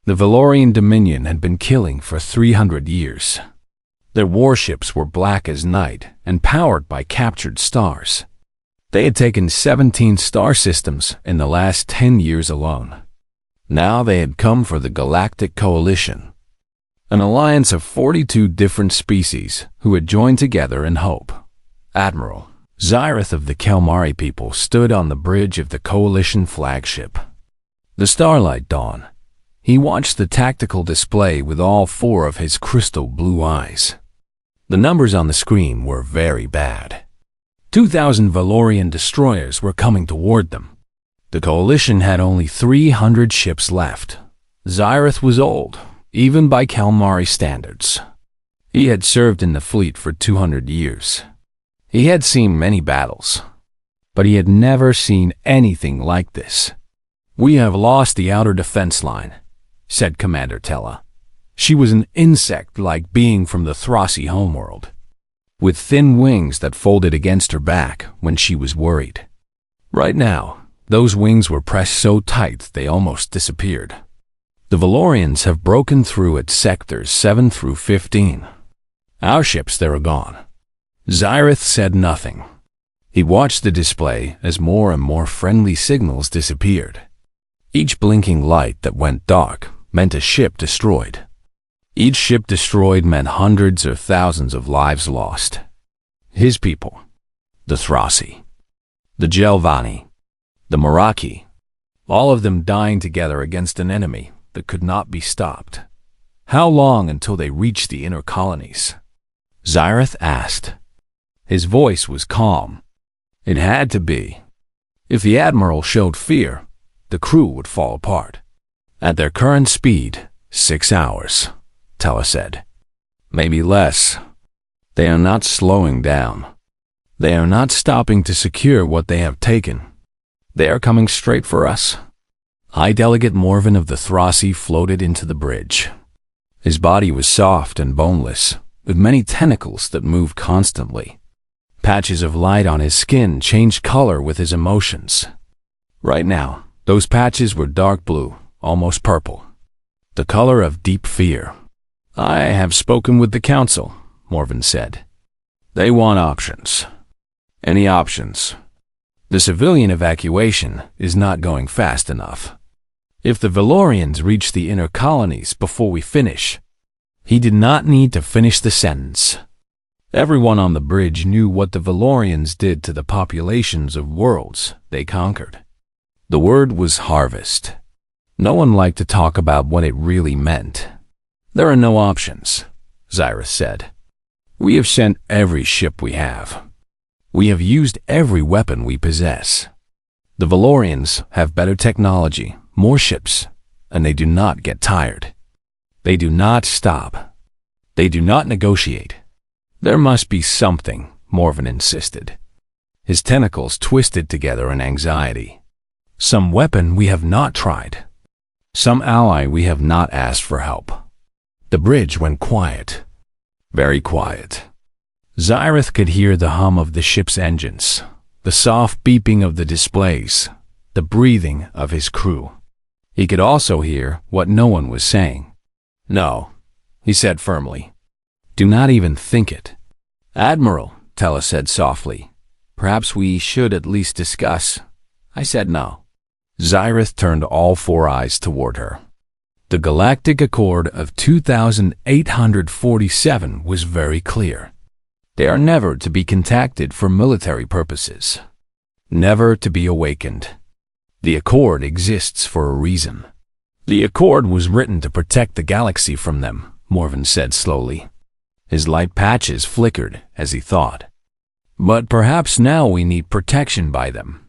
The Valorian Dominion had been killing for 300 years. Their warships were black as night and powered by captured stars. They had taken 17 star systems in the last 10 years alone. Now they had come for the Galactic Coalition, an alliance of 42 different species who had joined together in hope. Admiral Zyrith of the Kelmari people stood on the bridge of the Coalition flagship. The starlight dawned. He watched the tactical display with all 4 of his crystal blue eyes. The numbers on the screen were very bad. 2,000 Valorian destroyers were coming toward them. The Coalition had only 300 ships left. Zyrith was old, even by Kelmari standards. He had served in the fleet for 200 years. He had seen many battles, but he had never seen anything like this. "We have lost the outer defense line," said Commander Tella. She was an insect-like being from the Throssi homeworld, with thin wings that folded against her back when she was worried. Right now, those wings were pressed so tight they almost disappeared. "The Valorians have broken through at sectors 7 through 15. Our ships, they're gone." Zyrith said nothing. He watched the display as more and more friendly signals disappeared. Each blinking light that went dark meant a ship destroyed. Each ship destroyed meant hundreds or thousands of lives lost. His people, the Throssi, the Gelvani, the Meraki, all of them dying together against an enemy that could not be stopped. "How long until they reach the inner colonies?" Zyrith asked. His voice was calm. It had to be. If the Admiral showed fear, the crew would fall apart. "At their current speed, 6 hours, Tella said. "Maybe less. They are not slowing down. They are not stopping to secure what they have taken. They are coming straight for us." High Delegate Morven of the Throssi floated into the bridge. His body was soft and boneless, with many tentacles that moved constantly. Patches of light on his skin changed color with his emotions. Right now, those patches were dark blue, almost purple, the color of deep fear. "I have spoken with the Council," Morven said. "They want options." "Any options?" "The civilian evacuation is not going fast enough. If the Valorians reach the inner colonies before we finish..." He did not need to finish the sentence. Everyone on the bridge knew what the Valorians did to the populations of worlds they conquered. The word was harvest. No one liked to talk about what it really meant. "There are no options," Zyrith said. "We have sent every ship we have. We have used every weapon we possess. The Valorians have better technology, more ships, and they do not get tired. They do not stop. They do not negotiate. There must be something," Morven insisted. His tentacles twisted together in anxiety. "Some weapon we have not tried. Some ally we have not asked for help." The bridge went quiet. Very quiet. Zyrith could hear the hum of the ship's engines, the soft beeping of the displays, the breathing of his crew. He could also hear what no one was saying. "No," he said firmly. "Do not even think it." "Admiral," Tella said softly, "perhaps we should at least discuss." I said no. Zyrith turned all 4 eyes toward her. The Galactic Accord of 2847 was very clear. They are never to be contacted for military purposes. Never to be awakened. The Accord exists for a reason. The Accord was written to protect the galaxy from them, Morven said slowly. His light patches flickered as he thought. "But perhaps now we need protection by them."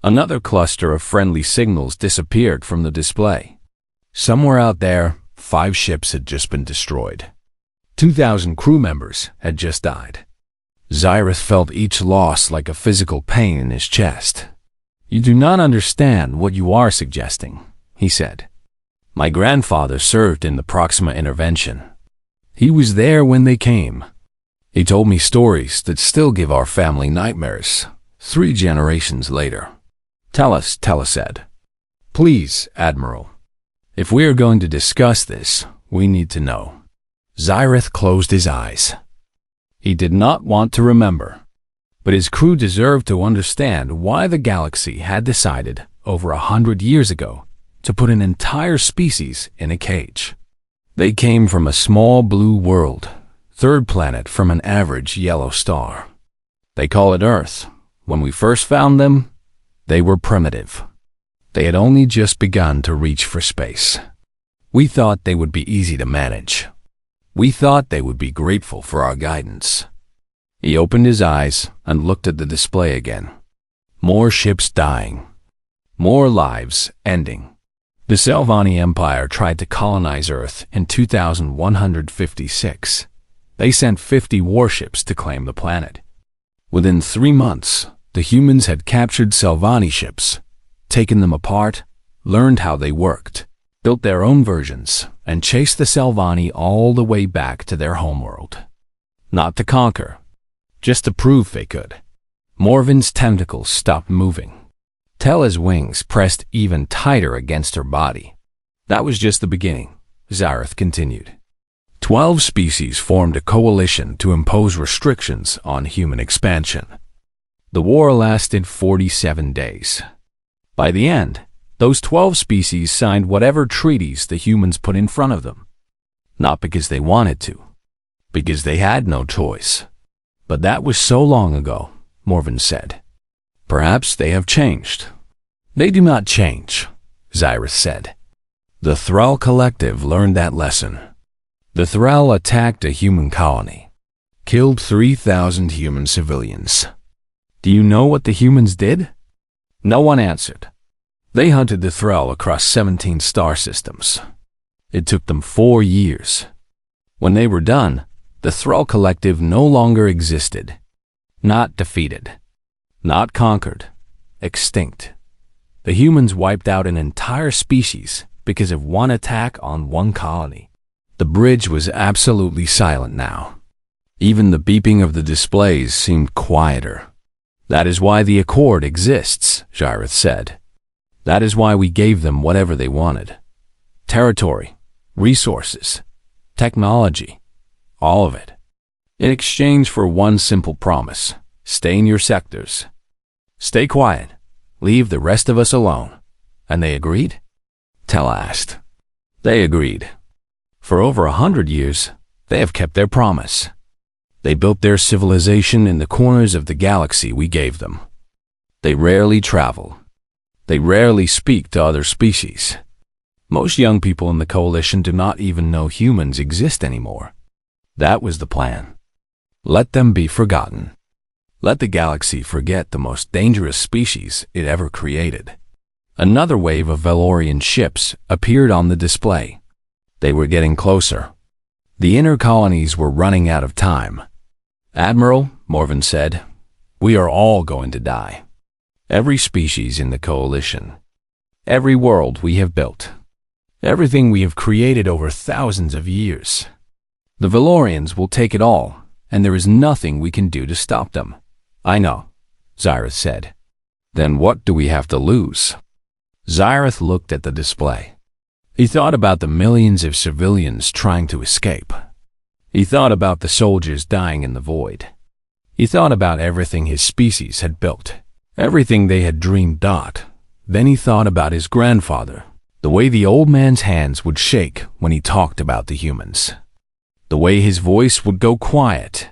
Another cluster of friendly signals disappeared from the display. Somewhere out there, 5 ships had just been destroyed. 2,000 crew members had just died. Zyrith felt each loss like a physical pain in his chest. "You do not understand what you are suggesting," he said. "My grandfather served in the Proxima Intervention. He was there when they came. He told me stories that still give our family nightmares, 3 generations later." "Tell us," Tella said. "Please, Admiral." If we are going to discuss this, we need to know. Xyrath closed his eyes. He did not want to remember, but his crew deserved to understand why the galaxy had decided, over 100 years ago, to put an entire species in a cage. They came from a small blue world, third planet from an average yellow star. They call it Earth. When we first found them, they were primitive. They had only just begun to reach for space. We thought they would be easy to manage. We thought they would be grateful for our guidance. He opened his eyes and looked at the display again. More ships dying. More lives ending. The Selvani Empire tried to colonize Earth in 2156. They sent 50 warships to claim the planet. Within 3 months, the humans had captured Selvani ships, taken them apart, learned how they worked, built their own versions, and chased the Selvani all the way back to their homeworld. Not to conquer, just to prove they could. Morven's tentacles stopped moving. Tella's wings pressed even tighter against her body. That was just the beginning, Xyrath continued. 12 species formed a coalition to impose restrictions on human expansion. The war lasted 47 days. By the end, those 12 species signed whatever treaties the humans put in front of them. Not because they wanted to, because they had no choice. But that was so long ago, Morven said. Perhaps they have changed. They do not change, Xyrath said. The Thrall Collective learned that lesson. The Thrall attacked a human colony, killed 3,000 human civilians. Do you know what the humans did? No one answered. They hunted the Thrall across 17 star systems. It took them 4 years. When they were done, the Thrall Collective no longer existed. Not defeated. Not conquered. Extinct. The humans wiped out an entire species because of one attack on one colony. The bridge was absolutely silent now. Even the beeping of the displays seemed quieter. That is why the Accord exists, Xyrath said. That is why we gave them whatever they wanted. Territory, resources, technology, all of it. In exchange for one simple promise: stay in your sectors. Stay quiet. Leave the rest of us alone. And they agreed? Tella asked. They agreed. For over 100 years, they have kept their promise. They built their civilization in the corners of the galaxy we gave them. They rarely travel. They rarely speak to other species. Most young people in the coalition do not even know humans exist anymore. That was the plan. Let them be forgotten. Let the galaxy forget the most dangerous species it ever created. Another wave of Valorian ships appeared on the display. They were getting closer. The inner colonies were running out of time. Admiral, Morven said, we are all going to die. Every species in the coalition. Every world we have built. Everything we have created over thousands of years. The Valorians will take it all, and there is nothing we can do to stop them. I know, Xyrath said. Then what do we have to lose? Xyrath looked at the display. He thought about the millions of civilians trying to escape. He thought about the soldiers dying in the void. He thought about everything his species had built, everything they had dreamed out. Then he thought about his grandfather, the way the old man's hands would shake when he talked about the humans, the way his voice would go quiet,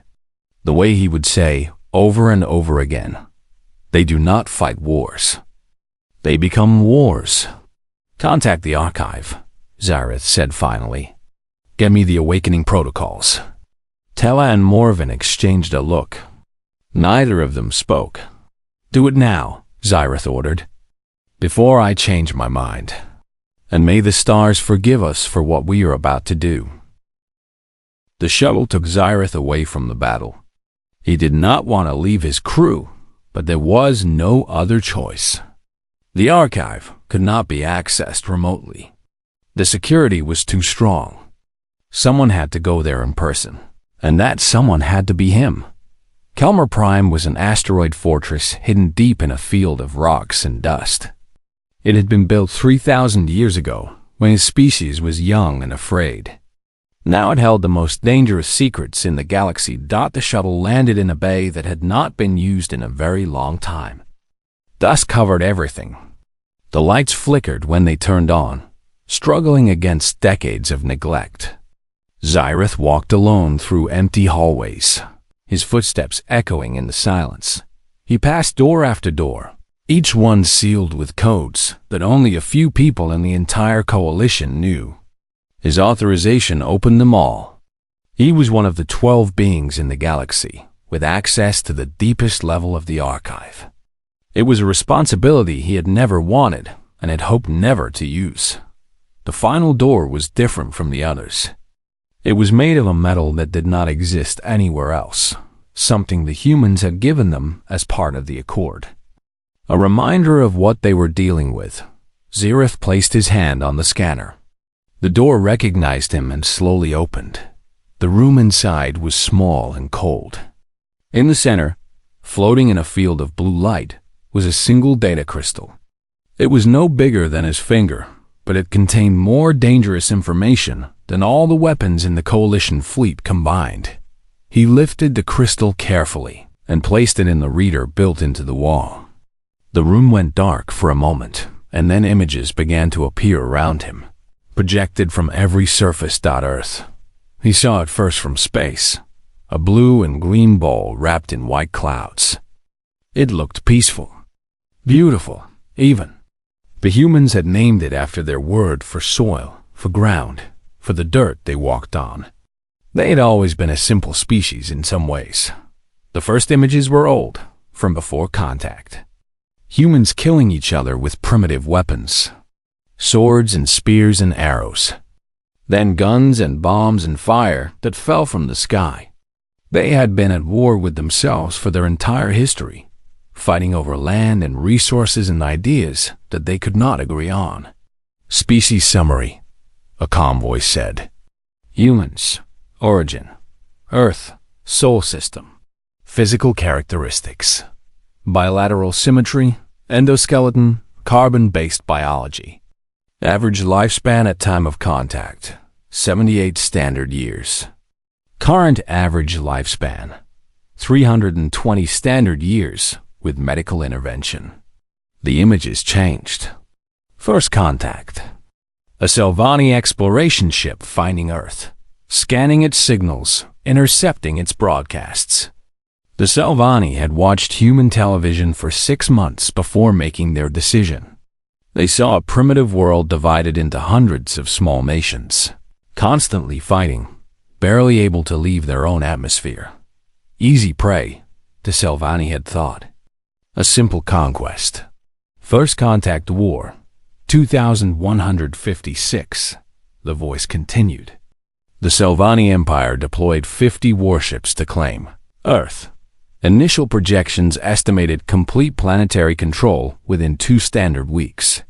the way he would say over and over again, they do not fight wars. They become wars. Contact the archive, Xyrath said finally. Get me the awakening protocols. Tella and Morven exchanged a look. Neither of them spoke. Do it now, Xyrath ordered, before I change my mind. And may the stars forgive us for what we are about to do. The shuttle took Xyrath away from the battle. He did not want to leave his crew, but there was no other choice. The archive could not be accessed remotely. The security was too strong. Someone had to go there in person, and that someone had to be him. Kelmer Prime was an asteroid fortress hidden deep in a field of rocks and dust. It had been built 3,000 years ago, when his species was young and afraid. Now it held the most dangerous secrets in the galaxy. The shuttle landed in a bay that had not been used in a very long time. Dust covered everything. The lights flickered when they turned on, struggling against decades of neglect. Xyrith walked alone through empty hallways, his footsteps echoing in the silence. He passed door after door, each one sealed with codes that only a few people in the entire coalition knew. His authorization opened them all. He was one of the 12 beings in the galaxy, with access to the deepest level of the archive. It was a responsibility he had never wanted and had hoped never to use. The final door was different from the others. It was made of a metal that did not exist anywhere else, something the humans had given them as part of the Accord. A reminder of what they were dealing with, Xyrith placed his hand on the scanner. The door recognized him and slowly opened. The room inside was small and cold. In the center, floating in a field of blue light, was a single data crystal. It was no bigger than his finger, but it contained more dangerous information than all the weapons in the Coalition fleet combined. He lifted the crystal carefully and placed it in the reader built into the wall. The room went dark for a moment, and then images began to appear around him, projected from every surface. Earth. He saw it first from space, a blue and green ball wrapped in white clouds. It looked peaceful, beautiful, even. The humans had named it after their word for soil, for ground, for the dirt they walked on. They had always been a simple species in some ways. The first images were old, from before contact. Humans killing each other with primitive weapons. Swords and spears and arrows. Then guns and bombs and fire that fell from the sky. They had been at war with themselves for their entire history, fighting over land and resources and ideas that they could not agree on. Species summary, a calm voice said. Humans, origin, Earth, soul system, physical characteristics, bilateral symmetry, endoskeleton, carbon-based biology. Average lifespan at time of contact, 78 standard years. Current average lifespan, 320 standard years with medical intervention. The images changed. First contact. A Selvani exploration ship finding Earth, scanning its signals, intercepting its broadcasts. The Selvani had watched human television for 6 months before making their decision. They saw a primitive world divided into hundreds of small nations, constantly fighting, barely able to leave their own atmosphere. Easy prey, the Selvani had thought. A simple conquest. First Contact War, 2156, the voice continued. The Selvani Empire deployed 50 warships to claim Earth. Initial projections estimated complete planetary control within 2 standard weeks.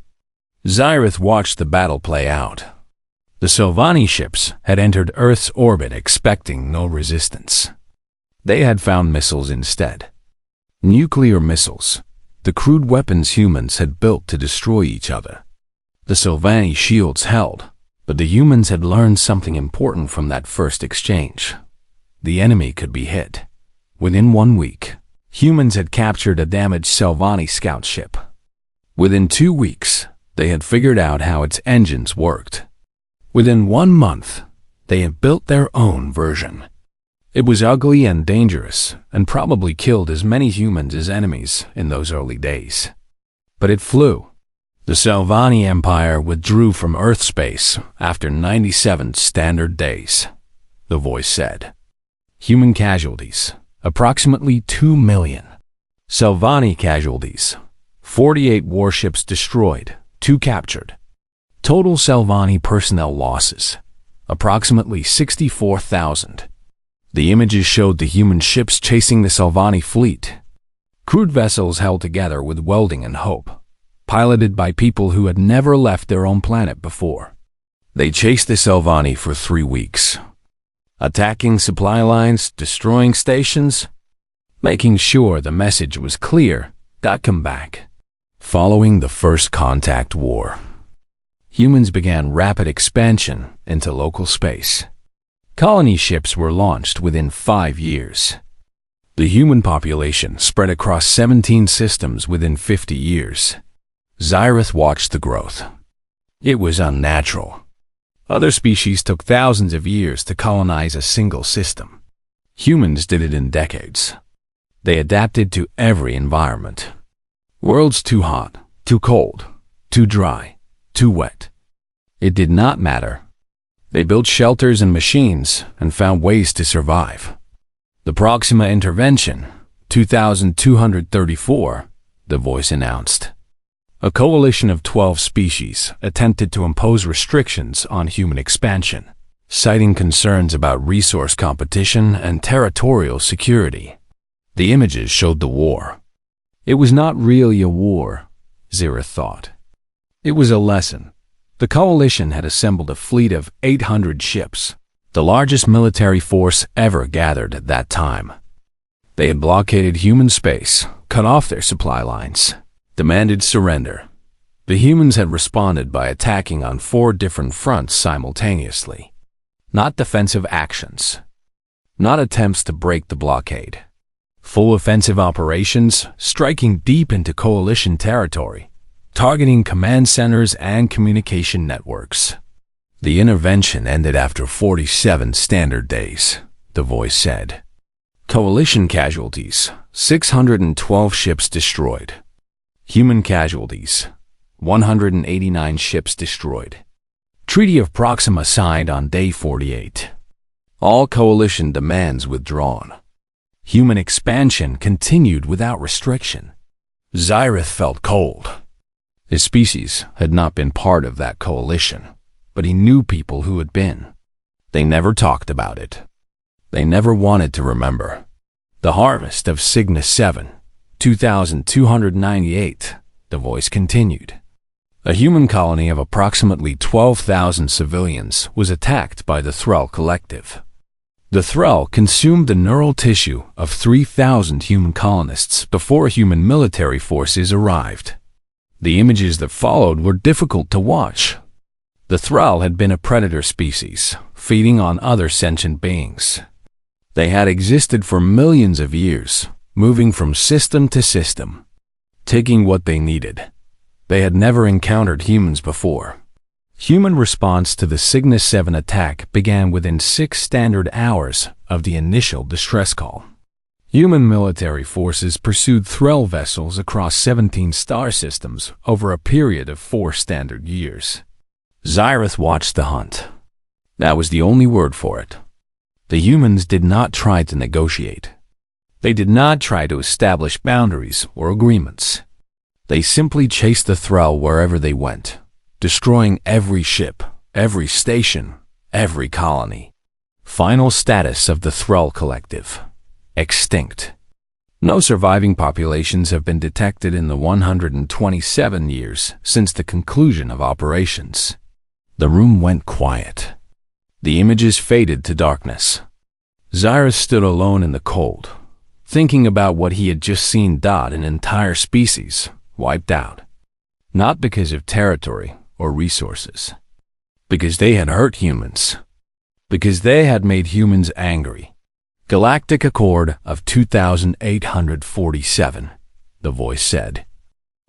Xyrith watched the battle play out. The Selvani ships had entered Earth's orbit expecting no resistance. They had found missiles instead. Nuclear missiles, the crude weapons humans had built to destroy each other. The Selvani shields held, but the humans had learned something important from that first exchange. The enemy could be hit. Within 1 week, humans had captured a damaged Selvani scout ship. Within 2 weeks, they had figured out how its engines worked. Within 1 month, they had built their own version. It was ugly and dangerous, and probably killed as many humans as enemies in those early days. But it flew. The Selvani Empire withdrew from Earth space after 97 standard days, the voice said. Human casualties, approximately 2 million. Selvani casualties, 48 warships destroyed, 2 captured. Total Selvani personnel losses, approximately 64,000. The images showed the human ships chasing the Selvani fleet. Crude vessels held together with welding and hope, piloted by people who had never left their own planet before. They chased the Selvani for 3 weeks, attacking supply lines, destroying stations, making sure the message was clear, come back. Following the First Contact War. Humans began rapid expansion into local space. Colony ships were launched within 5 years. The human population spread across 17 systems within 50 years. Xyrath watched the growth. It was unnatural. Other species took thousands of years to colonize a single system. Humans did it in decades. They adapted to every environment. Worlds too hot, too cold, too dry, too wet. It did not matter. They built shelters and machines and found ways to survive. The Proxima Intervention, 2234, the voice announced. A coalition of 12 species attempted to impose restrictions on human expansion, citing concerns about resource competition and territorial security. The images showed the war. It was not really a war, Xyrath thought. It was a lesson. The coalition had assembled a fleet of 800 ships, the largest military force ever gathered at that time. They had blockaded human space, cut off their supply lines, demanded surrender. The humans had responded by attacking on 4 different fronts simultaneously. Not defensive actions. Not attempts to break the blockade. Full offensive operations, striking deep into coalition territory, targeting command centers and communication networks. The intervention ended after 47 standard days, the voice said. Coalition casualties, 612 ships destroyed. Human casualties, 189 ships destroyed. Treaty of Proxima signed on day 48. All coalition demands withdrawn. Human expansion continued without restriction. Xyrath felt cold. His species had not been part of that coalition, but he knew people who had been. They never talked about it. They never wanted to remember. The harvest of Cygnus 7, 2298, the voice continued. A human colony of approximately 12,000 civilians was attacked by the Thrall Collective. The Thrall consumed the neural tissue of 3,000 human colonists before human military forces arrived. The images that followed were difficult to watch. The Thrall had been a predator species, feeding on other sentient beings. They had existed for millions of years, moving from system to system, taking what they needed. They had never encountered humans before. Human response to the Cygnus 7 attack began within 6 standard hours of the initial distress call. Human military forces pursued Thrall vessels across 17 star systems over a period of 4 standard years. Xyrath watched the hunt. That was the only word for it. The humans did not try to negotiate. They did not try to establish boundaries or agreements. They simply chased the Thrall wherever they went, destroying every ship, every station, every colony. Final status of the Thrall Collective: extinct. No surviving populations have been detected in the 127 years since the conclusion of operations. The room went quiet. The images faded to darkness. Xyrath stood alone in the cold, thinking about what he had just seen: an entire species wiped out. Not because of territory or resources. Because they had hurt humans. Because they had made humans angry. Galactic Accord of 2847, the voice said.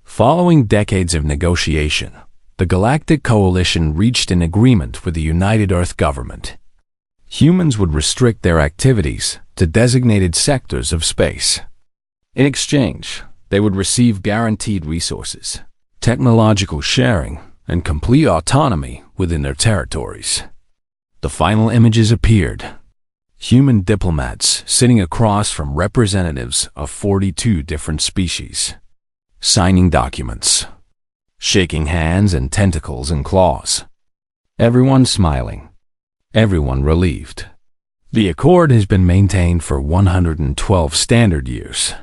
Following decades of negotiation, the Galactic Coalition reached an agreement with the United Earth government. Humans would restrict their activities to designated sectors of space. In exchange, they would receive guaranteed resources, technological sharing, and complete autonomy within their territories. The final images appeared. Human diplomats sitting across from representatives of 42 different species, signing documents, shaking hands and tentacles and claws. Everyone smiling. Everyone relieved. The accord has been maintained for 112 standard years.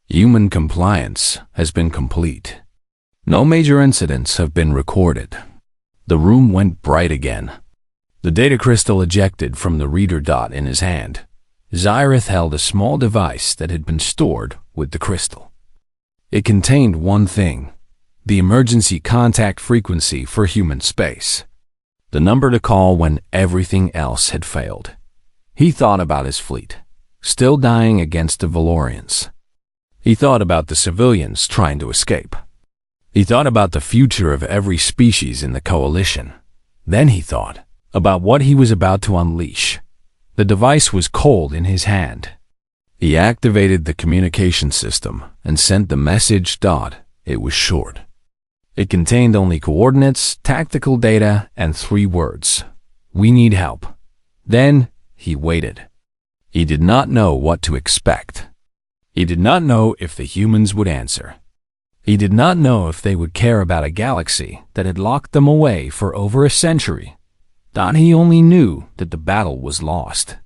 Human compliance has been complete. No major incidents have been recorded. The room went bright again. The data crystal ejected from the reader dot in his hand. Xyrath held a small device that had been stored with the crystal. It contained one thing: the emergency contact frequency for human space, the number to call when everything else had failed. He thought about his fleet, still dying against the Valorians. He thought about the civilians trying to escape. He thought about the future of every species in the coalition. Then he thought about what he was about to unleash. The device was cold in his hand. He activated the communication system and sent the message. It was short. It contained only coordinates, tactical data, and 3 words. We need help. Then he waited. He did not know what to expect. He did not know if the humans would answer. He did not know if they would care about a galaxy that had locked them away for over a century. He only knew that the battle was lost.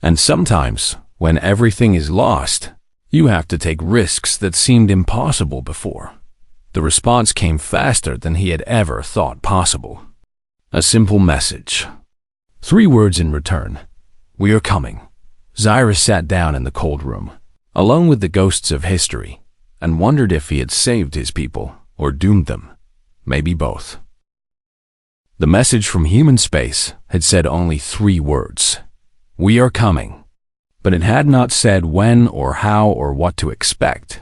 And sometimes, when everything is lost, you have to take risks that seemed impossible before. The response came faster than he had ever thought possible. A simple message. 3 words in return. We are coming. Zyrus sat down in the cold room, alone with the ghosts of history, and wondered if he had saved his people or doomed them. Maybe both. The message from human space had said only 3 words. We are coming. But it had not said when or how or what to expect.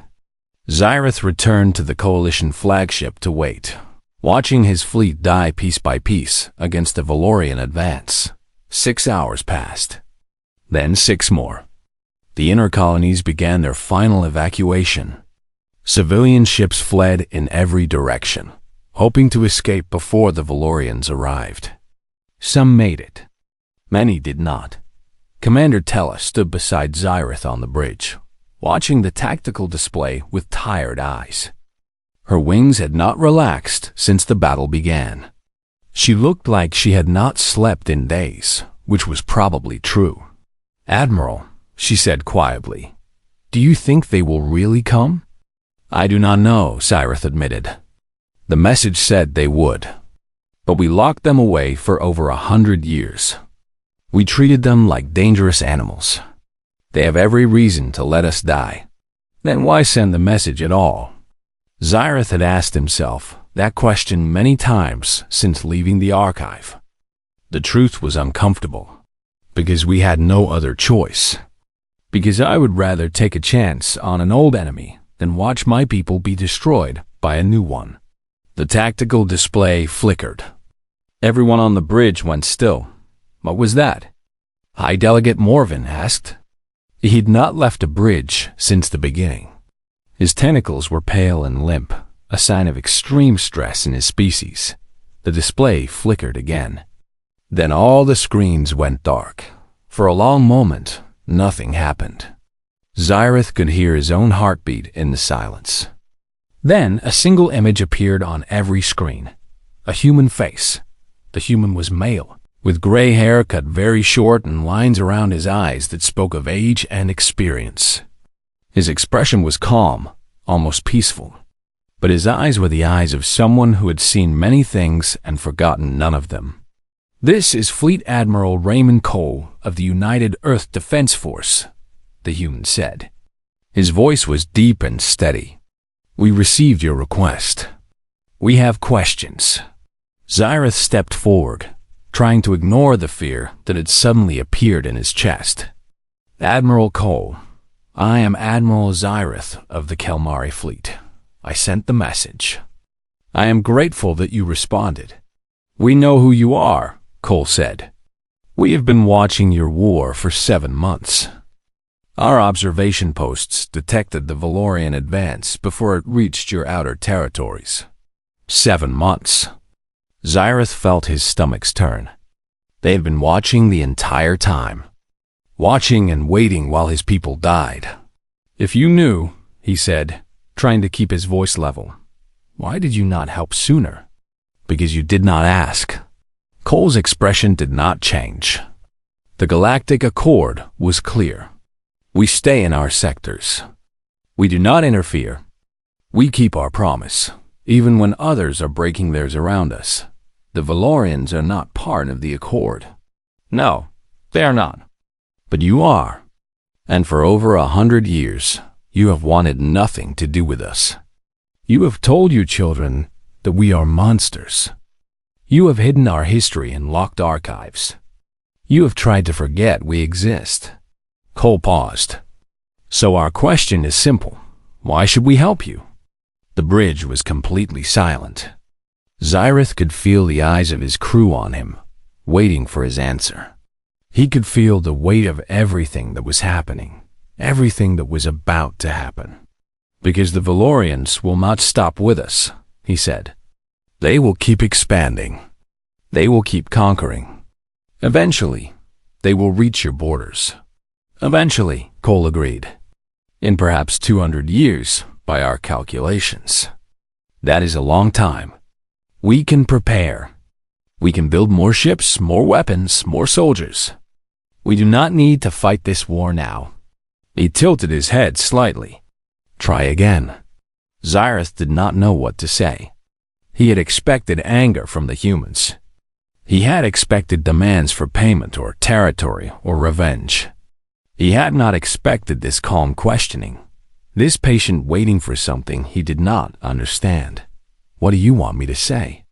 Zyrith returned to the Coalition flagship to wait, watching his fleet die piece by piece against the Valorian advance. 6 hours passed. Then 6 more. The inner colonies began their final evacuation. Civilian ships fled in every direction, hoping to escape before the Valorians arrived. Some made it. Many did not. Commander Tella stood beside Zyrith on the bridge, watching the tactical display with tired eyes. Her wings had not relaxed since the battle began. She looked like she had not slept in days, which was probably true. Admiral, she said quietly, do you think they will really come? I do not know, Zyrith admitted. The message said they would. But we locked them away for over 100 years. We treated them like dangerous animals. They have every reason to let us die. Then why send the message at all? Zyrith had asked himself that question many times since leaving the archive. The truth was uncomfortable, because we had no other choice. Because I would rather take a chance on an old enemy than watch my people be destroyed by a new one. The tactical display flickered. Everyone on the bridge went still. What was that? High Delegate Morven asked. He'd not left a bridge since the beginning. His tentacles were pale and limp, a sign of extreme stress in his species. The display flickered again. Then all the screens went dark. For a long moment, nothing happened. Zyrith could hear his own heartbeat in the silence. Then a single image appeared on every screen. A human face. The human was male, with gray hair cut very short and lines around his eyes that spoke of age and experience. His expression was calm, almost peaceful. But his eyes were the eyes of someone who had seen many things and forgotten none of them. This is Fleet Admiral Raymond Cole of the United Earth Defense Force, the human said. His voice was deep and steady. We received your request. We have questions. Zyrith stepped forward, trying to ignore the fear that had suddenly appeared in his chest. Admiral Cole, I am Admiral Zyrith of the Kelmari Fleet. I sent the message. I am grateful that you responded. We know who you are, Cole said. We have been watching your war for 7 months. Our observation posts detected the Valorian advance before it reached your outer territories. 7 months. Zyrith felt his stomachs turn. They had been watching the entire time. Watching and waiting while his people died. If you knew, he said, trying to keep his voice level, why did you not help sooner? Because you did not ask. Cole's expression did not change. The Galactic Accord was clear. We stay in our sectors. We do not interfere. We keep our promise, even when others are breaking theirs around us. The Valorians are not part of the Accord. No, they are not. But you are. And for over 100 years, you have wanted nothing to do with us. You have told your children that we are monsters. You have hidden our history in locked archives. You have tried to forget we exist. Cole paused. So our question is simple. Why should we help you? The bridge was completely silent. Xyrith could feel the eyes of his crew on him, waiting for his answer. He could feel the weight of everything that was happening, everything that was about to happen. Because the Valorians will not stop with us, he said. They will keep expanding. They will keep conquering. Eventually, they will reach your borders. Eventually, Cole agreed. In perhaps 200 years, by our calculations. That is a long time. We can prepare. We can build more ships, more weapons, more soldiers. We do not need to fight this war now. He tilted his head slightly. Try again. Xyrith did not know what to say. He had expected anger from the humans. He had expected demands for payment or territory or revenge. He had not expected this calm questioning, this patient waiting for something he did not understand. What do you want me to say?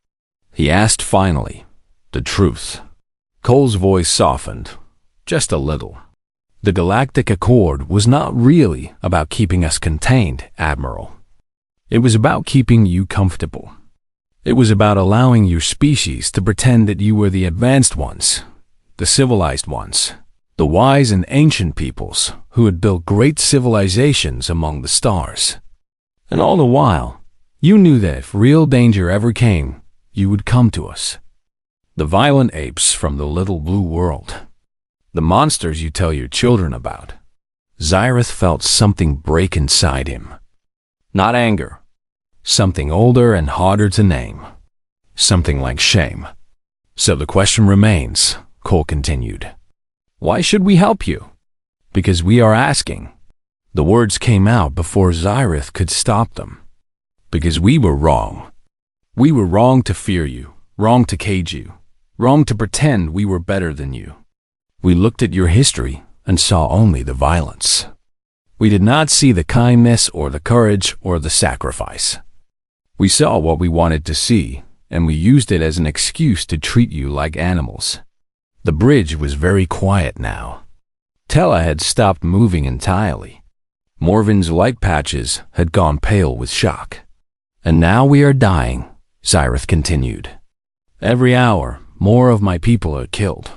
He asked finally. The truth. Cole's voice softened, just a little. The Galactic Accord was not really about keeping us contained, Admiral. It was about keeping you comfortable. It was about allowing your species to pretend that you were the advanced ones, the civilized ones, the wise and ancient peoples who had built great civilizations among the stars. And all the while, you knew that if real danger ever came, you would come to us. The violent apes from the little blue world. The monsters you tell your children about. Xyrith felt something break inside him. Not anger. Something older and harder to name. Something like shame. So the question remains, Cole continued. Why should we help you? Because we are asking. The words came out before Xyrith could stop them. Because we were wrong. We were wrong to fear you, wrong to cage you, wrong to pretend we were better than you. We looked at your history and saw only the violence. We did not see the kindness or the courage or the sacrifice. We saw what we wanted to see, and we used it as an excuse to treat you like animals. The bridge was very quiet now. Tella had stopped moving entirely. Morven's light patches had gone pale with shock. And now we are dying, Xyrith continued. Every hour, more of my people are killed.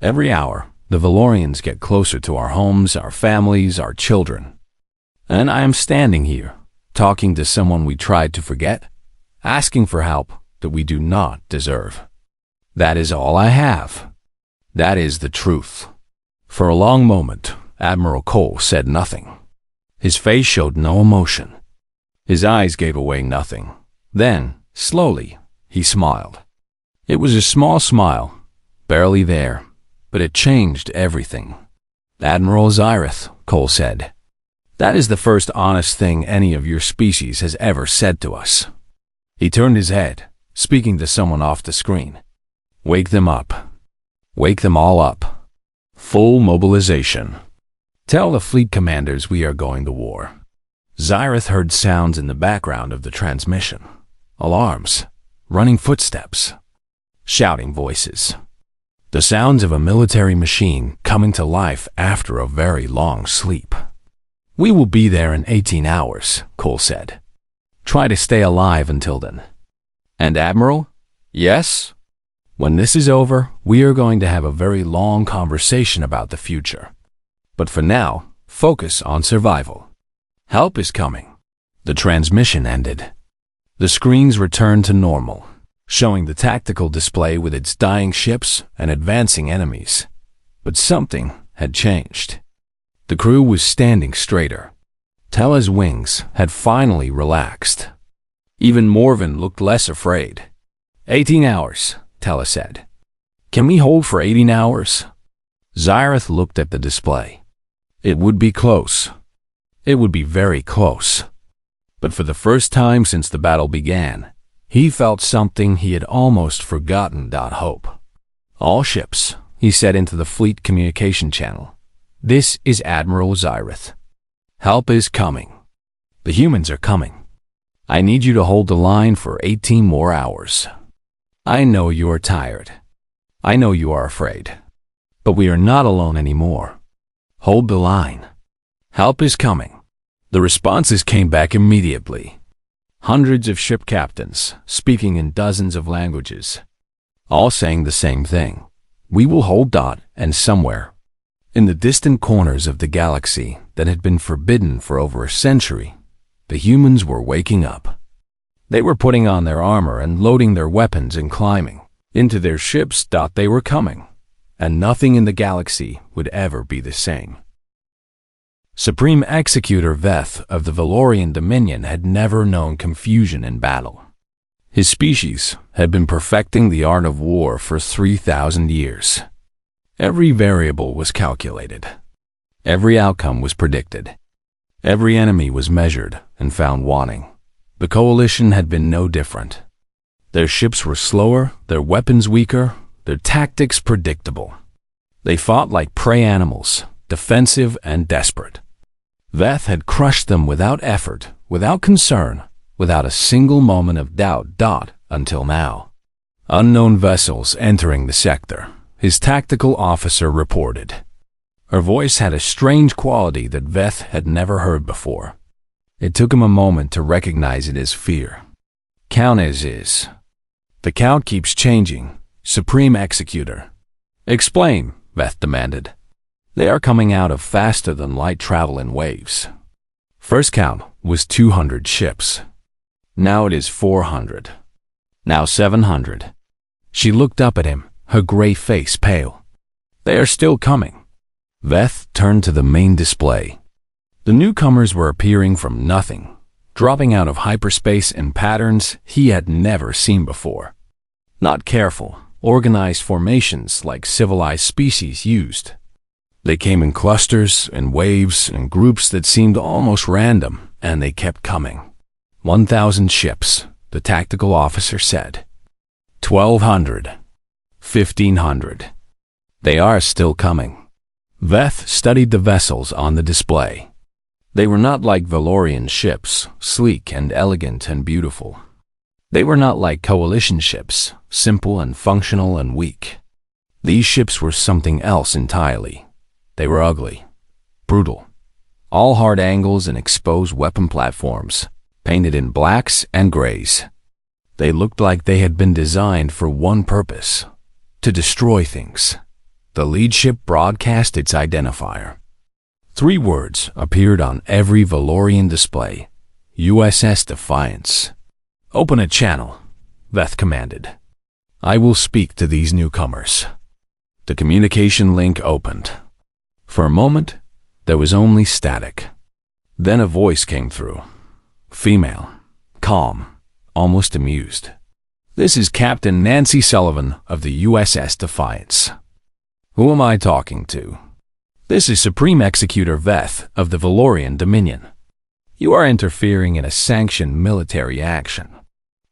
Every hour, the Valorians get closer to our homes, our families, our children. And I am standing here, talking to someone we tried to forget, asking for help that we do not deserve. That is all I have. That is the truth. For a long moment, Admiral Cole said nothing. His face showed no emotion. His eyes gave away nothing. Then, slowly, he smiled. It was a small smile, barely there, but it changed everything. Admiral Xyrith, Cole said. That is the first honest thing any of your species has ever said to us. He turned his head, speaking to someone off the screen. Wake them up. Wake them all up. Full mobilization. Tell the fleet commanders we are going to war. Xyrith heard sounds in the background of the transmission. Alarms, running footsteps, shouting voices. The sounds of a military machine coming to life after a very long sleep. We will be there in 18 hours, Cole said. Try to stay alive until then. And Admiral? Yes? When this is over, we are going to have a very long conversation about the future. But for now, focus on survival. Help is coming. The transmission ended. The screens returned to normal, showing the tactical display with its dying ships and advancing enemies. But something had changed. The crew was standing straighter. Tella's wings had finally relaxed. Even Morven looked less afraid. 18 hours, Tella said. Can we hold for 18 hours? Xyrith looked at the display. It would be close. It would be very close. But for the first time since the battle began, he felt something he had almost forgotten. Hope. All ships, he said into the fleet communication channel. This is Admiral Xyrith. Help is coming. The humans are coming. I need you to hold the line for 18 more hours. I know you are tired. I know you are afraid. But we are not alone anymore. Hold the line. Help is coming." The responses came back immediately. Hundreds of ship captains, speaking in dozens of languages, all saying the same thing. We will hold on, and somewhere, in the distant corners of the galaxy that had been forbidden for over a century, the humans were waking up. They were putting on their armor and loading their weapons and climbing into their ships. They were coming, and nothing in the galaxy would ever be the same. Supreme Executor Veth of the Valorian Dominion had never known confusion in battle. His species had been perfecting the art of war for 3,000 years. Every variable was calculated. Every outcome was predicted. Every enemy was measured and found wanting. The coalition had been no different. Their ships were slower, their weapons weaker, their tactics predictable. They fought like prey animals, defensive and desperate. Veth had crushed them without effort, without concern, without a single moment of doubt. Until now. Unknown vessels entering the sector, his tactical officer reported. Her voice had a strange quality that Veth had never heard before. It took him a moment to recognize it as fear. "Count as is." "The count keeps changing, Supreme Executor." "Explain," Veth demanded. "They are coming out of faster than light travel in waves." First count was 200 ships. Now it is 400. Now 700. She looked up at him, her gray face pale. "They are still coming." Veth turned to the main display. The newcomers were appearing from nothing, dropping out of hyperspace in patterns he had never seen before. Not careful, organized formations like civilized species used. They came in clusters, in waves, in groups that seemed almost random, and they kept coming. 1,000 ships, the tactical officer said. 1,200. 1,500. They are still coming. Veth studied the vessels on the display. They were not like Valorian ships, sleek and elegant and beautiful. They were not like coalition ships, simple and functional and weak. These ships were something else entirely. They were ugly, brutal, all hard angles and exposed weapon platforms, painted in blacks and grays. They looked like they had been designed for one purpose: to destroy things. The lead ship broadcast its identifier. 3 words appeared on every Valorian display: USS Defiance. "Open a channel," Veth commanded. "I will speak to these newcomers." The communication link opened. For a moment, there was only static. Then a voice came through. Female, calm, almost amused. "This is Captain Nancy Sullivan of the USS Defiance." "Who am I talking to?" "This is Supreme Executor Veth of the Valorian Dominion. You are interfering in a sanctioned military action.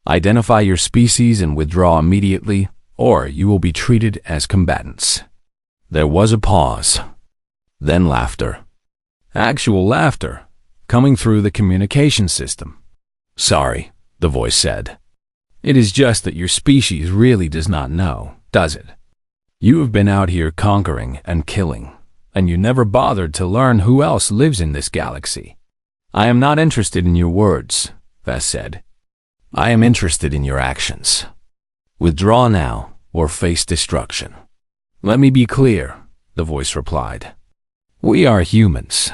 Identify your species and withdraw immediately, or you will be treated as combatants." There was a pause. Then laughter. Actual laughter, coming through the communication system. "Sorry," the voice said. "It is just that your species really does not know, does it? You have been out here conquering and killing, and you never bothered to learn who else lives in this galaxy." "I am not interested in your words," Veth said. "I am interested in your actions. Withdraw now, or face destruction." "Let me be clear," the voice replied. "We are humans.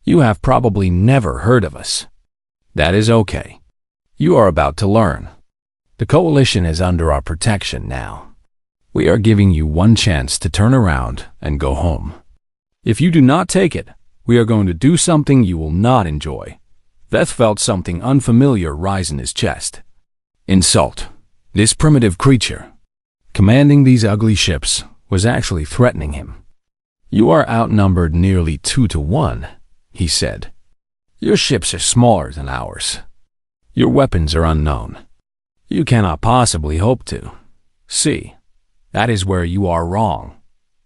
You have probably never heard of us. That is okay. You are about to learn. The Coalition is under our protection now. We are giving you one chance to turn around and go home. If you do not take it, we are going to do something you will not enjoy." Veth felt something unfamiliar rise in his chest. Insult. This primitive creature, commanding these ugly ships, was actually threatening him. "You are outnumbered nearly 2 to 1, he said. "Your ships are smaller than ours. Your weapons are unknown. You cannot possibly hope to." "See, that is where you are wrong,"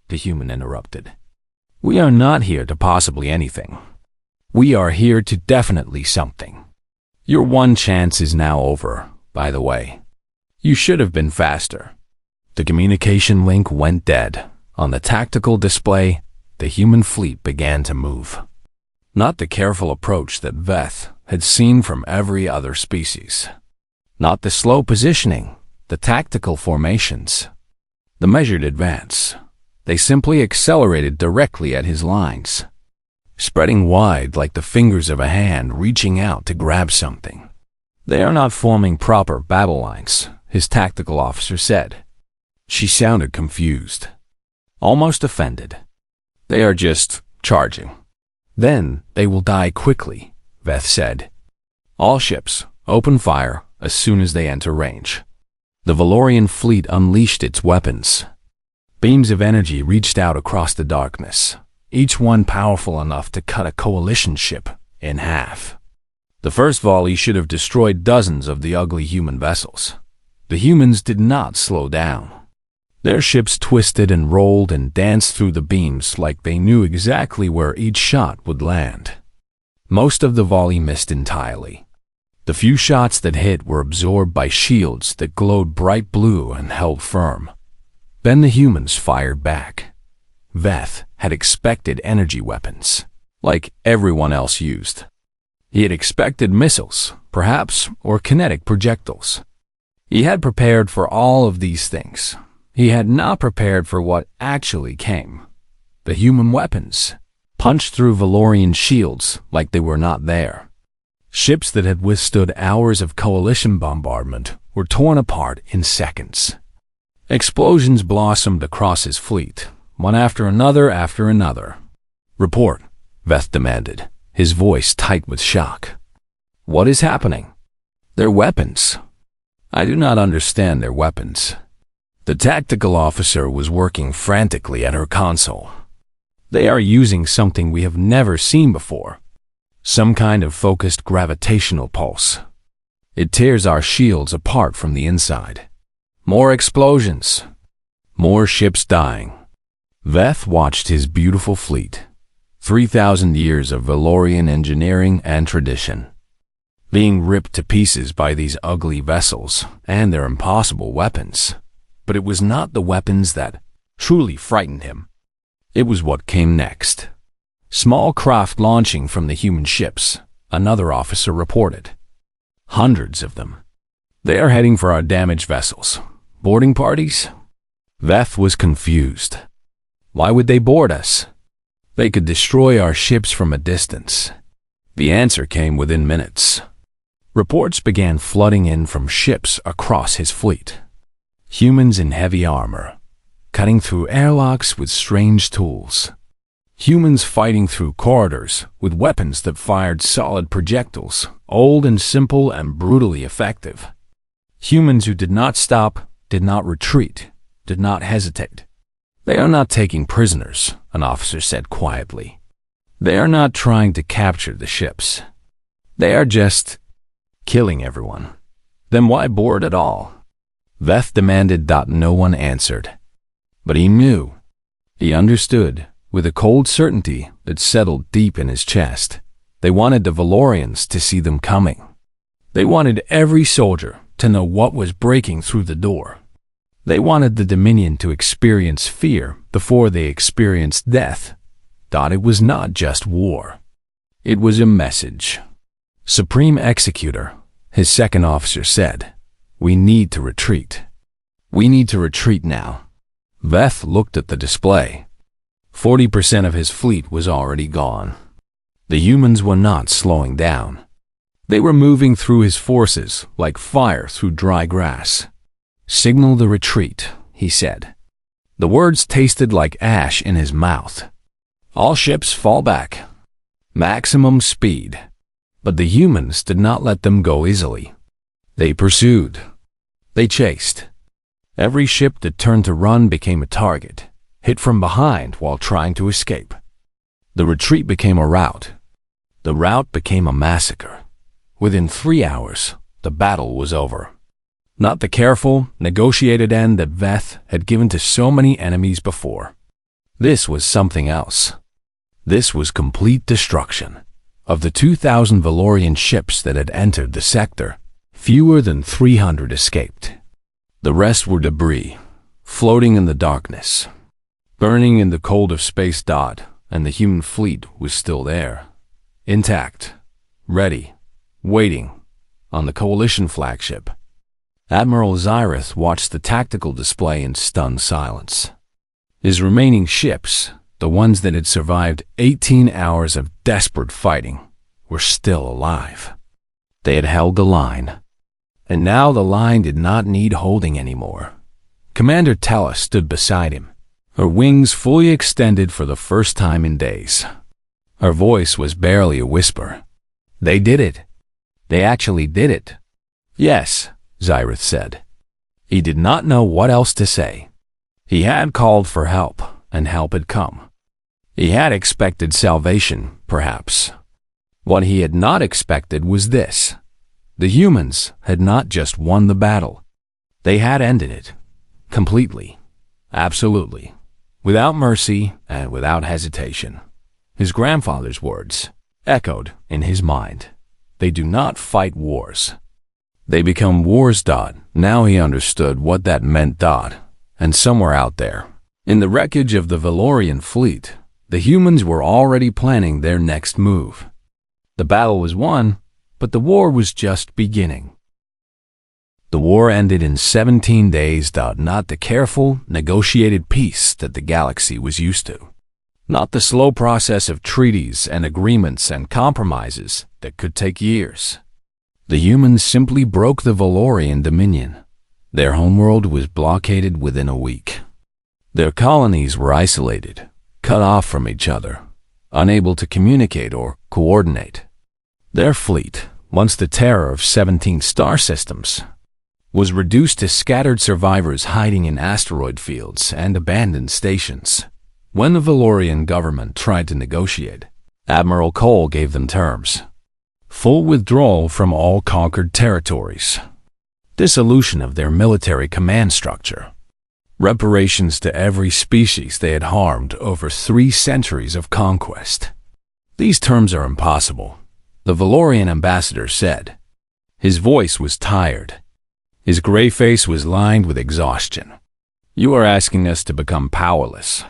the human interrupted. "We are not here to possibly anything. We are here to definitely something. Your one chance is now over, by the way. You should have been faster. The communication link went dead. On the tactical display, the human fleet began to move. Not the careful approach that Veth had seen from every other species. Not the slow positioning, the tactical formations. The measured advance. They simply accelerated directly at his lines, spreading wide like the fingers of a hand reaching out to grab something. They are not forming proper battle lines, his tactical officer said. She sounded confused, almost offended. They are just charging. Then they will die quickly, Veth said. All ships, open fire as soon as they enter range. The Valorian fleet unleashed its weapons. Beams of energy reached out across the darkness, each one powerful enough to cut a coalition ship in half. The first volley should have destroyed dozens of the ugly human vessels. The humans did not slow down. Their ships twisted and rolled and danced through the beams like they knew exactly where each shot would land. Most of the volley missed entirely. The few shots that hit were absorbed by shields that glowed bright blue and held firm. Then the humans fired back. Veth had expected energy weapons, like everyone else used. He had expected missiles, perhaps, or kinetic projectiles. He had prepared for all of these things. He had not prepared for what actually came. The human weapons punched through Valorian shields like they were not there. Ships that had withstood hours of coalition bombardment were torn apart in seconds. Explosions blossomed across his fleet, one after another. Report, Veth demanded, his voice tight with shock. What is happening? Their weapons. I do not understand their weapons. The tactical officer was working frantically at her console. They are using something we have never seen before. Some kind of focused gravitational pulse. It tears our shields apart from the inside. More explosions. More ships dying. Veth watched his beautiful fleet. 3,000 years of Valorian engineering and tradition, being ripped to pieces by these ugly vessels and their impossible weapons. But it was not the weapons that truly frightened him. It was what came next. Small craft launching from the human ships, another officer reported. Hundreds of them. They are heading for our damaged vessels. Boarding parties? Veth was confused. Why would they board us? They could destroy our ships from a distance. The answer came within minutes. Reports began flooding in from ships across his fleet. Humans in heavy armor, cutting through airlocks with strange tools. Humans fighting through corridors with weapons that fired solid projectiles, old and simple and brutally effective. Humans who did not stop, did not retreat, did not hesitate. They are not taking prisoners, an officer said quietly. They are not trying to capture the ships. They are just killing everyone. Then why board at all? Veth demanded. No one answered. But he knew. He understood, with a cold certainty that settled deep in his chest. They wanted the Valorians to see them coming. They wanted every soldier to know what was breaking through the door. They wanted the Dominion to experience fear before they experienced death. It was not just war. It was a message. Supreme Executor, his second officer said, we need to retreat. We need to retreat now. Veth looked at the display. 40% of his fleet was already gone. The humans were not slowing down. They were moving through his forces like fire through dry grass. Signal the retreat, he said. The words tasted like ash in his mouth. All ships fall back. Maximum speed. But the humans did not let them go easily. They pursued. They chased. Every ship that turned to run became a target, hit from behind while trying to escape. The retreat became a rout. The rout became a massacre. Within 3 hours, the battle was over. Not the careful, negotiated end that Veth had given to so many enemies before. This was something else. This was complete destruction. Of the 2,000 Valorian ships that had entered the sector, fewer than 300 escaped. The rest were debris, floating in the darkness, burning in the cold of space. And the human fleet was still there, intact, ready, waiting, on the Coalition flagship. Admiral Zyrith watched the tactical display in stunned silence. His remaining ships, the ones that had survived 18 hours of desperate fighting, were still alive. They had held the line. And now the line did not need holding anymore. Commander Tella stood beside him, her wings fully extended for the first time in days. Her voice was barely a whisper. They did it. They actually did it. Yes, Zyrith said. He did not know what else to say. He had called for help, and help had come. He had expected salvation, perhaps. What he had not expected was this. The humans had not just won the battle. They had ended it. Completely. Absolutely. Without mercy and without hesitation. His grandfather's words echoed in his mind. They do not fight wars. They become wars. Now he understood what that meant. And somewhere out there, in the wreckage of the Valorian fleet, the humans were already planning their next move. The battle was won, but the war was just beginning. The war ended in 17 days. Not the careful, negotiated peace that the galaxy was used to. Not the slow process of treaties and agreements and compromises that could take years. The humans simply broke the Valorian dominion. Their homeworld was blockaded within a week. Their colonies were isolated, cut off from each other, unable to communicate or coordinate. Their fleet, once the terror of 17 star systems, was reduced to scattered survivors hiding in asteroid fields and abandoned stations. When the Valorian government tried to negotiate, Admiral Cole gave them terms. Full withdrawal from all conquered territories, dissolution of their military command structure, reparations to every species they had harmed over 3 centuries of conquest. These terms are impossible, the Valorian ambassador said. His voice was tired. His gray face was lined with exhaustion. You are asking us to become powerless.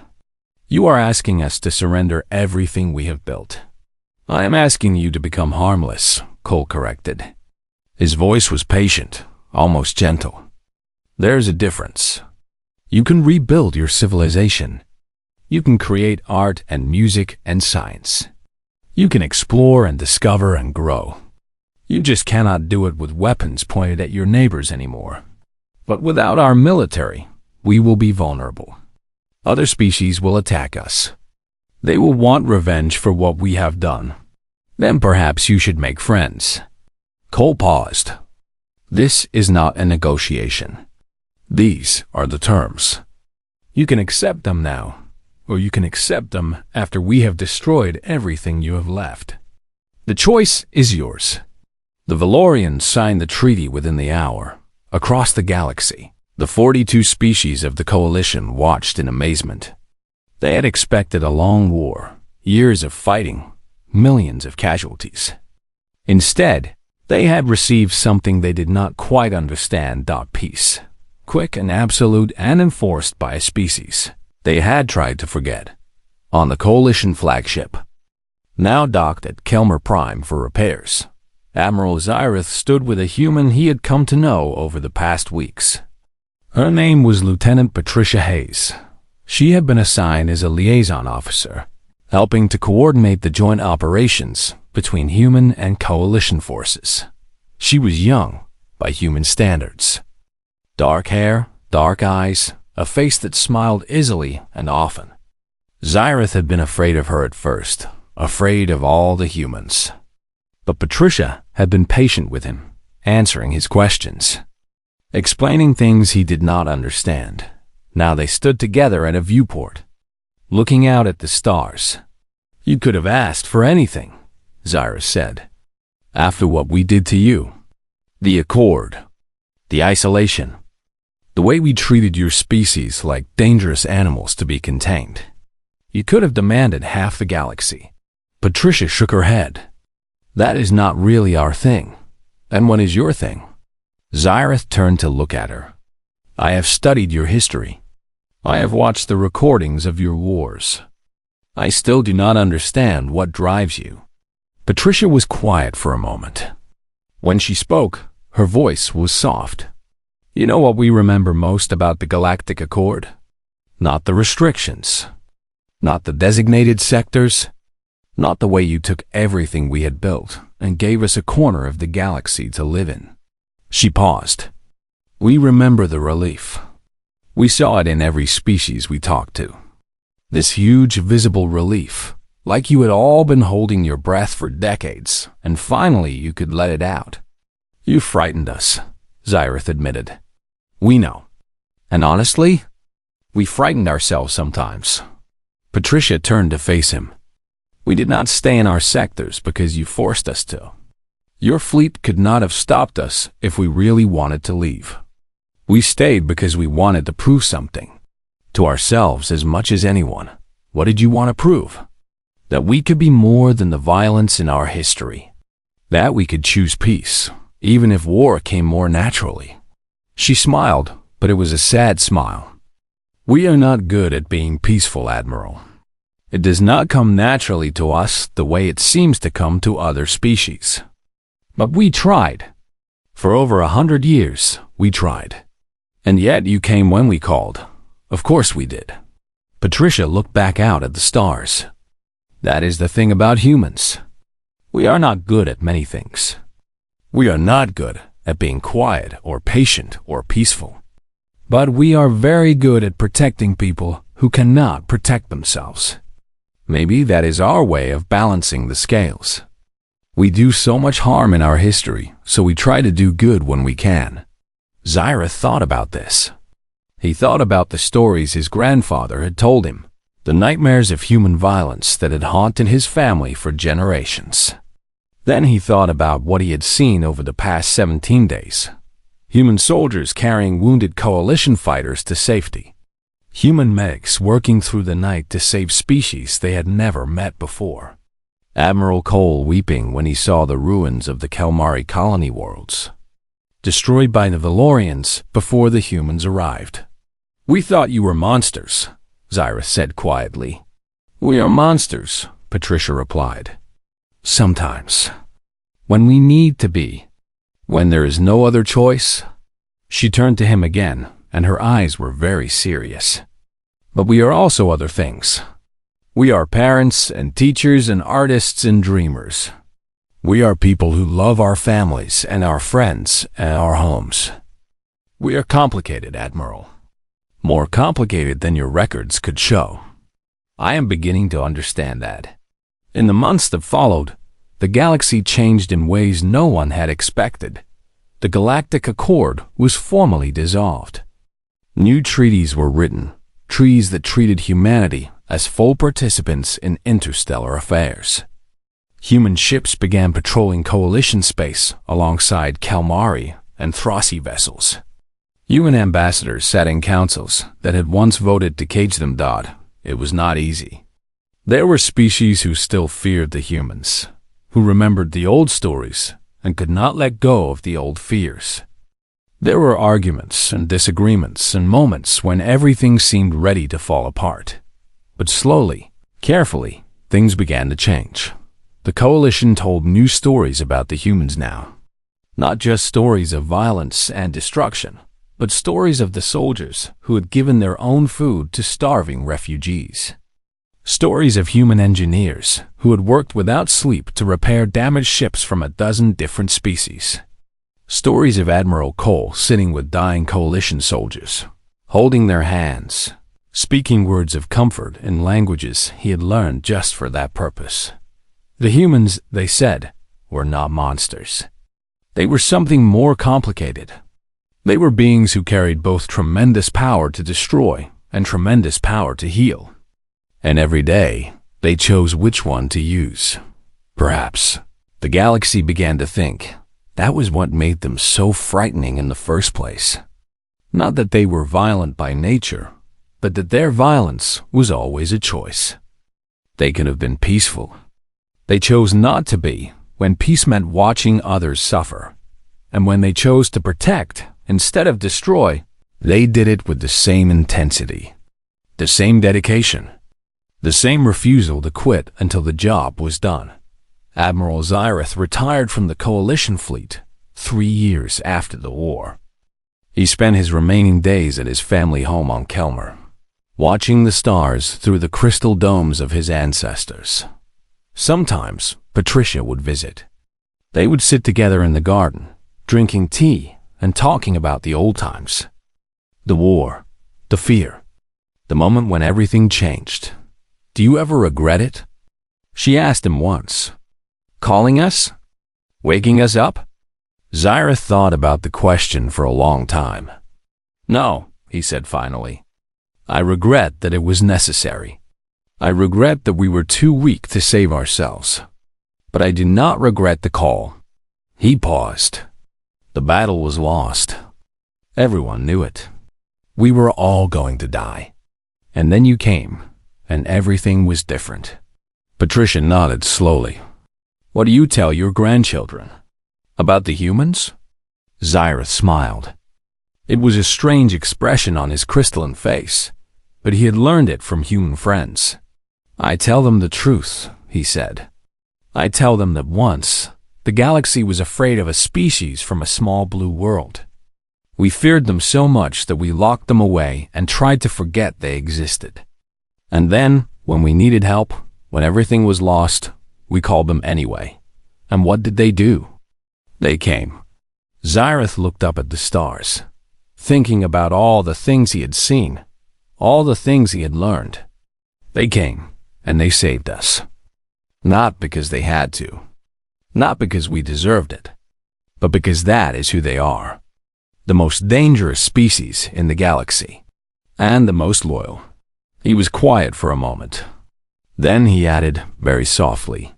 You are asking us to surrender everything we have built. I am asking you to become harmless, Cole corrected. His voice was patient, almost gentle. There's a difference. You can rebuild your civilization. You can create art and music and science. You can explore and discover and grow. You just cannot do it with weapons pointed at your neighbors anymore. But without our military, we will be vulnerable. Other species will attack us. They will want revenge for what we have done. Then perhaps you should make friends. Cole paused. This is not a negotiation. These are the terms. You can accept them now, or you can accept them after we have destroyed everything you have left. The choice is yours. The Valorians signed the treaty within the hour. Across the galaxy, the 42 species of the Coalition watched in amazement. They had expected a long war, years of fighting, millions of casualties. Instead, they had received something they did not quite understand. Peace. Quick and absolute and enforced by a species they had tried to forget. On the Coalition flagship, now docked at Kelmer Prime for repairs, Admiral Zyrith stood with a human he had come to know over the past weeks. Her name was Lieutenant Patricia Hayes. She had been assigned as a liaison officer, helping to coordinate the joint operations between human and Coalition forces. She was young by human standards. Dark hair, dark eyes, a face that smiled easily and often. Zyrith had been afraid of her at first, afraid of all the humans. But Patricia had been patient with him, answering his questions, explaining things he did not understand. Now they stood together at a viewport, looking out at the stars. You could have asked for anything, Zyrith said. After what we did to you, the accord, the isolation, the way we treated your species like dangerous animals to be contained, you could have demanded half the galaxy. Patricia shook her head. That is not really our thing. And what is your thing? Xyrath turned to look at her. I have studied your history. I have watched the recordings of your wars. I still do not understand what drives you. Patricia was quiet for a moment. When she spoke, her voice was soft. You know what we remember most about the Galactic Accord? Not the restrictions. Not the designated sectors. Not the way you took everything we had built and gave us a corner of the galaxy to live in. She paused. We remember the relief. We saw it in every species we talked to. This huge visible relief, like you had all been holding your breath for decades, and finally you could let it out. You frightened us, Xyrath admitted. We know. And honestly, we frightened ourselves sometimes. Patricia turned to face him. We did not stay in our sectors because you forced us to. Your fleet could not have stopped us if we really wanted to leave. We stayed because we wanted to prove something. To ourselves as much as anyone. What did you want to prove? That we could be more than the violence in our history. That we could choose peace, even if war came more naturally. She smiled, but it was a sad smile. We are not good at being peaceful, Admiral. It does not come naturally to us the way it seems to come to other species. But we tried. For over 100 years, we tried. And yet you came when we called. Of course we did. Patricia looked back out at the stars. That is the thing about humans. We are not good at many things. We are not good at being quiet or patient or peaceful. But we are very good at protecting people who cannot protect themselves. Maybe that is our way of balancing the scales. We do so much harm in our history, so we try to do good when we can. Xyrath thought about this. He thought about the stories his grandfather had told him, the nightmares of human violence that had haunted his family for generations. Then he thought about what he had seen over the past 17 days. Human soldiers carrying wounded coalition fighters to safety. Human medics working through the night to save species they had never met before. Admiral Cole weeping when he saw the ruins of the Kalmari colony worlds, destroyed by the Valorians before the humans arrived. We thought you were monsters, Xyrath said quietly. We are monsters, Patricia replied. Sometimes. When we need to be. When there is no other choice. She turned to him again, and her eyes were very serious. But we are also other things. We are parents and teachers and artists and dreamers. We are people who love our families and our friends and our homes. We are complicated, Admiral. More complicated than your records could show. I am beginning to understand that. In the months that followed, the galaxy changed in ways no one had expected. The Galactic Accord was formally dissolved. New treaties were written, treaties that treated humanity as full participants in interstellar affairs. Human ships began patrolling coalition space alongside Kalmari and Throssi vessels. UN ambassadors sat in councils that had once voted to cage them. It was not easy. There were species who still feared the humans, who remembered the old stories and could not let go of the old fears. There were arguments and disagreements and moments when everything seemed ready to fall apart. But slowly, carefully, things began to change. The coalition told new stories about the humans now. Not just stories of violence and destruction, but stories of the soldiers who had given their own food to starving refugees. Stories of human engineers who had worked without sleep to repair damaged ships from a dozen different species. Stories of Admiral Cole sitting with dying coalition soldiers, holding their hands, speaking words of comfort in languages he had learned just for that purpose. The humans, they said, were not monsters. They were something more complicated. They were beings who carried both tremendous power to destroy and tremendous power to heal. And every day, they chose which one to use. Perhaps the galaxy began to think that was what made them so frightening in the first place. Not that they were violent by nature, but that their violence was always a choice. They could have been peaceful. They chose not to be, when peace meant watching others suffer, and when they chose to protect instead of destroy, they did it with the same intensity, the same dedication, the same refusal to quit until the job was done. Admiral Zyrith retired from the Coalition fleet 3 years after the war. He spent his remaining days at his family home on Kelmer, watching the stars through the crystal domes of his ancestors. Sometimes Patricia would visit. They would sit together in the garden, drinking tea and talking about the old times. The war, the fear, the moment when everything changed. "Do you ever regret it?" she asked him once. "Calling us? Waking us up?" Zyrith thought about the question for a long time. "No," he said finally. "I regret that it was necessary. I regret that we were too weak to save ourselves. But I do not regret the call." He paused. The battle was lost. Everyone knew it. We were all going to die. And then you came, and everything was different. Patricia nodded slowly. "What do you tell your grandchildren? About the humans?" Zyrith smiled. It was a strange expression on his crystalline face, but he had learned it from human friends. "I tell them the truth," he said. "I tell them that once, the galaxy was afraid of a species from a small blue world. We feared them so much that we locked them away and tried to forget they existed. And then, when we needed help, when everything was lost, we called them anyway. And what did they do? They came." Zyrith looked up at the stars, thinking about all the things he had seen, all the things he had learned. They came, and they saved us. Not because they had to, not because we deserved it, but because that is who they are. The most dangerous species in the galaxy, and the most loyal. He was quiet for a moment. Then he added, very softly,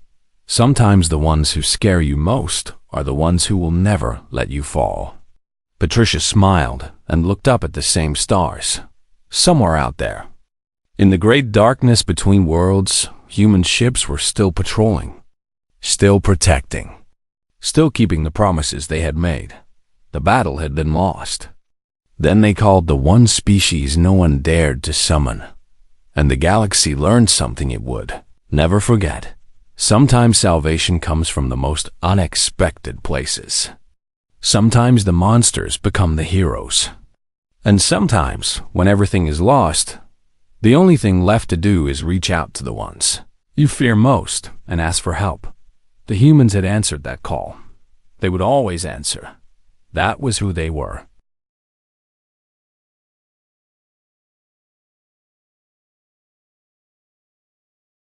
"Sometimes the ones who scare you most are the ones who will never let you fall." Patricia smiled and looked up at the same stars, somewhere out there. In the great darkness between worlds, human ships were still patrolling, still protecting, still keeping the promises they had made. The battle had been lost. Then they called the one species no one dared to summon, and the galaxy learned something it would never forget. Sometimes salvation comes from the most unexpected places. Sometimes the monsters become the heroes. And sometimes, when everything is lost, the only thing left to do is reach out to the ones you fear most and ask for help. The humans had answered that call. They would always answer. That was who they were.